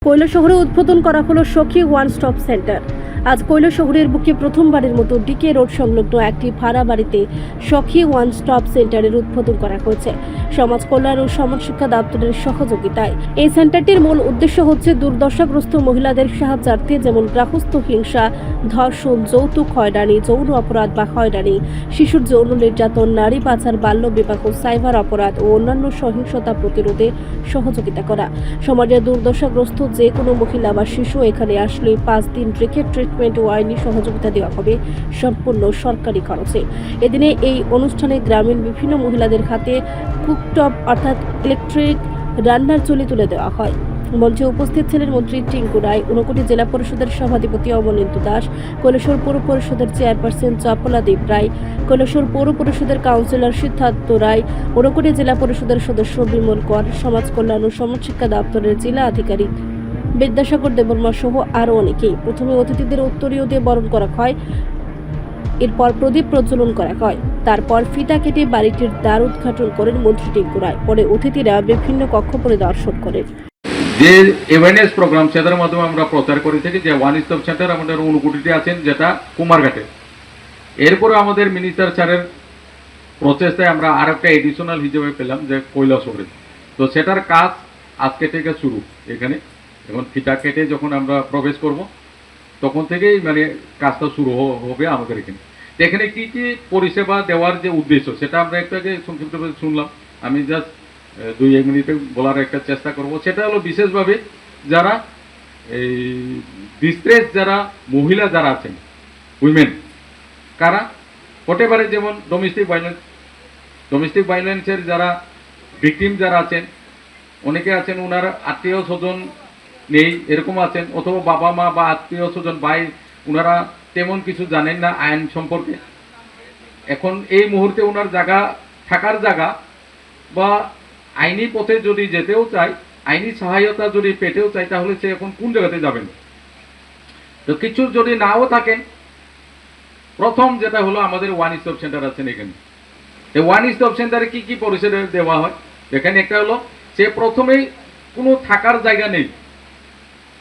কৈলাসহরে উদ্বোধন করা হলো সখী ওয়ান স্টপ সেন্টার। আজ কৈলাসহরের বুকে প্রথমবারের মতো ডিকে রোড সংলগ্ন একটি ভাড়া বাড়িতে সখী ওয়ান স্টপ সেন্টারের উদ্বোধন করা হয়েছে সমাজ কল্যাণ ও সমাজ শিক্ষা দপ্তরের সহযোগিতায়। এই সেন্টারটির মূল উদ্দেশ্য হচ্ছে দুর্দশাগ্রস্ত মহিলাদের সাহায্যার্থে, যেমন গৃহস্থ হিংসা, ধর্ষণ, যৌতুক হয়রানি, যৌন অপরাধ বা হয়রানি, শিশুর যৌন নির্যাতন, নারী পাচার, বাল্য বিবাহ, সাইবার অপরাধ ও অন্যান্য সহিংসতা প্রতিরোধে সহযোগিতা করা। সমাজের দুর্দশাগ্রস্ত যে কোনো মহিলা বা শিশু এখানে আসলে 5 দিন রেখে ট্রিটমেন্ট ও আইনি সহযোগিতা দেওয়া হবে সম্পূর্ণ সরকারি খরচে। এদিনে এই অনুষ্ঠানে গ্রামীণ বিভিন্ন মহিলাদের হাতে কুকটপ অর্থাৎ ইলেকট্রিক রান্নার চুলি তুলে দেওয়া হয়। মঞ্চে উপস্থিত ছিলেন মন্ত্রী টিঙ্কু রায়, ঊনকোটি জেলা পরিষদের সভাধিপতি অমলেন্দু দাস, কৈলাসহর পৌর পরিষদের চেয়ারপারসন চপলা দেব রায়, কৈলাসহর পৌর পরিষদের কাউন্সিলর সিদ্ধার্থ রায়, ঊনকোটি জেলা পরিষদের সদস্য বিমল কর, সমাজ কল্যাণ ও সমাজ শিক্ষা দপ্তরের জেলা আধিকারিক বিদ্যাসাগর দেববর্মা সহ আরও অনেকেই। প্রথমে অতিথিদের উত্তরীয় দিয়ে বরণ করা হয়, এরপর প্রদীপ প্রজ্বলন করা হয়, তারপর ফিতা কেটে বাড়িটির দ্বার উদ্ঘাটন করেন মন্ত্রী টিঙ্কু রায়। পরে অতিথিরা বিভিন্ন কক্ষ পরিদর্শন করেন। যে অ্যাওয়ারনেস প্রোগ্রাম সেটার মাধ্যমে আমরা প্রচার করে থাকি যে ওয়ান স্টপ সেন্টার আমাদের ঊনকোটিতে আছেন, যেটা কুমারঘাটে। এরপরে আমাদের মিনিস্টার স্যারের প্রচেষ্টায় আমরা আর একটা এডিশনাল হিসেবে পেলাম যে কৈলাসহরে। তো সেটার কাজ আজকে থেকে শুরু। এখানে এখন ফিতা কেটে যখন আমরা প্রবেশ করব তখন থেকেই মানে কাজটা শুরু হবে আমাদের এখানে। এখানে কি কি পরিষেবা দেওয়ার যে উদ্দেশ্য সেটা আমরা একটু আগে সংক্ষিপ্তভাবে শুনলাম। আমি জাস্ট 2-1 মিনিটে বলার একটা চেষ্টা করব। সেটা হলো বিশেষভাবে যারা এই ডিস্ট্রেস যারা মহিলা যারা আছেন, উইমেন কারা হতে পারে, যেমন ডোমেস্টিক ভায়োলেন্সের যারা ভিকটিম যারা আছেন, অনেকে আছেন ওনার আত্মীয় স্বজন নেই, এরকম আছেন, অথবা বাবা মা বা আত্মীয় স্বজন ভাই ওনারা তেমন কিছু জানেন না আইন সম্পর্কে। এখন এই মুহূর্তে ওনার জায়গা থাকার জায়গা বা আইনি পথে যদি যেতেও চায়, আইনি সহায়তা যদি পেতেও চায়, তাহলে সে এখন কোন জায়গাতে যাবেন? তো কিছু যদি নাও থাকেন, প্রথম যেটা হলো আমাদের ওয়ান স্টপ সেন্টার আছেন এখানে। এই ওয়ান স্টপ সেন্টারে কি কি পরিষেবা দেওয়া হয়? এখানে একটা হলো সে প্রথমেই কোনো থাকার জায়গা নেই,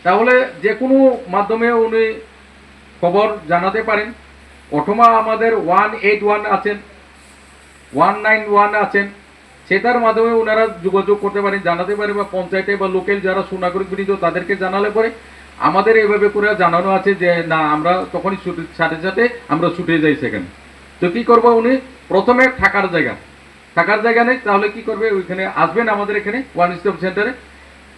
তাহলে যে কোনো মাধ্যমে উনি খবর জানাতে পারেন, অথবা আমাদের 181 আছেন, 191 আছেন, সেটার মাধ্যমে ওনারা যোগাযোগ করতে পারেন, জানাতে পারে, বা পঞ্চায়েতে বা লোকাল যারা সুনাগরিক বিনীত তাদেরকে জানালে পরে আমাদের এইভাবে করে জানানো আছে যে না আমরা তখনই সাথে সাথে আমরা ছুটে যাই সেখানে। তো কি করবো, উনি প্রথমে থাকার জায়গা নেই, তাহলে কি করবে, ওইখানে আসবেন আমাদের এখানে ওয়ান স্টপ সেন্টারে।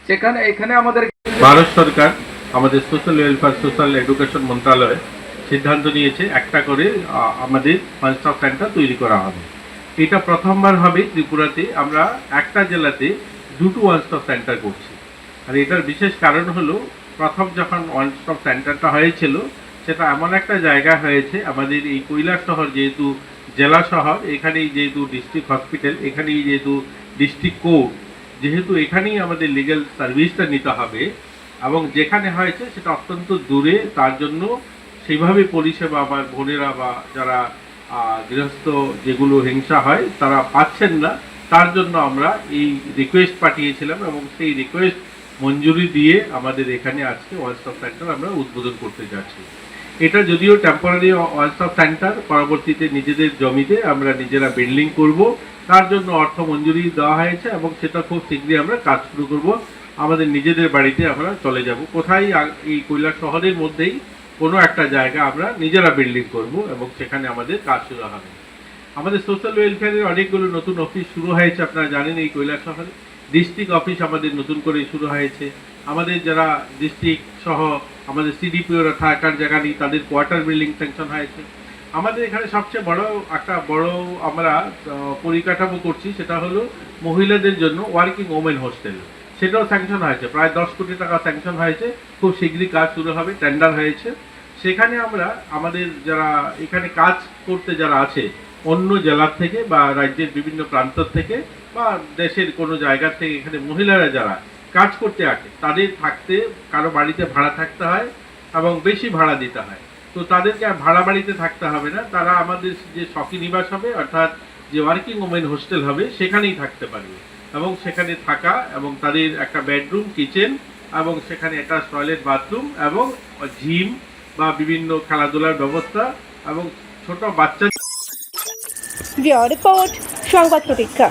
সেখানে এখানে আমাদের ভারত সরকার আমাদের সোশ্যাল ওয়েলফেয়ার সোশ্যাল এডুকেশন মন্ত্রণালয় সিদ্ধান্ত নিয়েছে একটা করে আমাদের ওয়ান স্টপ সেন্টার তৈরি করা হবে। এটা প্রথমবার হবে ত্রিপুরাতে। আমরা একটা জেলাতে দুটো ওয়ান স্টপ সেন্টার করছি। আর এটার বিশেষ কারণ হলো, প্রথম যখন ওয়ান স্টপ সেন্টারটা হয়েছিল সেটা এমন একটা জায়গা হয়েছে, আমাদের এই কৈলাসহর যেহেতু জেলা শহর, এখানেই যেহেতু ডিস্ট্রিক্ট হসপিটাল, এখানেই যেহেতু ডিস্ট্রিক্ট কোর্ট, যেহেতু এখানেই আমাদের লিগ্যাল সার্ভিসটা নিতে হবে, এবং যেখানে হয়েছে সেটা অত্যন্ত দূরে, তার জন্য সেইভাবে পরিষেবা আমার বোনেরা বা যারা গৃহস্থ যেগুলো হিংসা হয় তারা পাচ্ছেন না। তার জন্য আমরা এই রিকোয়েস্ট পাঠিয়েছিলাম এবং সেই রিকোয়েস্ট মঞ্জুরি দিয়ে আমাদের এখানে আজকে ওয়ান স্টপ সেন্টার আমরা উদ্বোধন করতে যাচ্ছি। এটা যদিও টেম্পোরারি ওয়ান স্টপ সেন্টার, পরবর্তীতে নিজেদের জমিতে আমরা নিজেরা বিল্ডিং করব, তার জন্য অর্থ মঞ্জুরি দেওয়া হয়েছে এবং সেটা খুব শীঘ্রই আমরা কাজ শুরু করব। আমাদের নিজেদের বাড়িতে আমরা চলে যাব, কোথায় এই কৈলাসহরের মধ্যেই কোনো একটা জায়গা আমরা নিজেরা বিল্ডিং করব এবং সেখানে আমাদের কাজ শুরু হবে। আমাদের সোশ্যাল ওয়েলফেয়ারের অনেকগুলো নতুন অফিস শুরু হয়েছে, আপনারা জানেন। এই কৈলাসহরে ডিস্ট্রিক্ট অফিস আমাদের নতুন করে শুরু হয়েছে। আমাদের যারা ডিস্ট্রিক্ট সহ আমাদের সিডিপিওরা থাকার জায়গা নেই, তাদের কোয়ার্টার বিল্ডিং স্যাংশন হয়েছে। আমাদের এখানে সবচেয়ে বড় আমরা পরিকাঠামো করছি, সেটা হলো মহিলাদের জন্য ওয়ার্কিং ওমেন হোস্টেল। সেটাও স্যাংশন হয়েছে, প্রায় 10 কোটি টাকা স্যাংশন হয়েছে, খুব শীঘ্রই কাজ শুরু হবে, টেন্ডার হয়েছে। সেখানে আমরা আমাদের যারা এখানে কাজ করতে যারা আছে অন্য জেলার থেকে বা রাজ্যের বিভিন্ন প্রান্ত থেকে বা দেশের কোনো জায়গা থেকে এখানে মহিলারা যারা কাজ করতে আসে, তাদের থাকতে কারো বাড়িতে ভাড়া থাকতে হয় এবং বেশি ভাড়া দিতে হয়। তো তাদেরকে ভাড়া বাড়িতে থাকতে হবে না, তারা আমাদের যে সখী নিবাস হবে অর্থাৎ যে ওয়ার্কিং ওমেন হোস্টেল হবে সেখানেই থাকতে পারবে এবং সেখানে থাকা এবং তাদের একটা বেডরুম, কিচেন এবং সেখানে একটা টয়লেট বাথরুম এবং জিম বা বিভিন্ন খেলাধুলার ব্যবস্থা এবং ছোট বাচ্চা রিপোর্ট সংবাদ প্রতীক্ষা।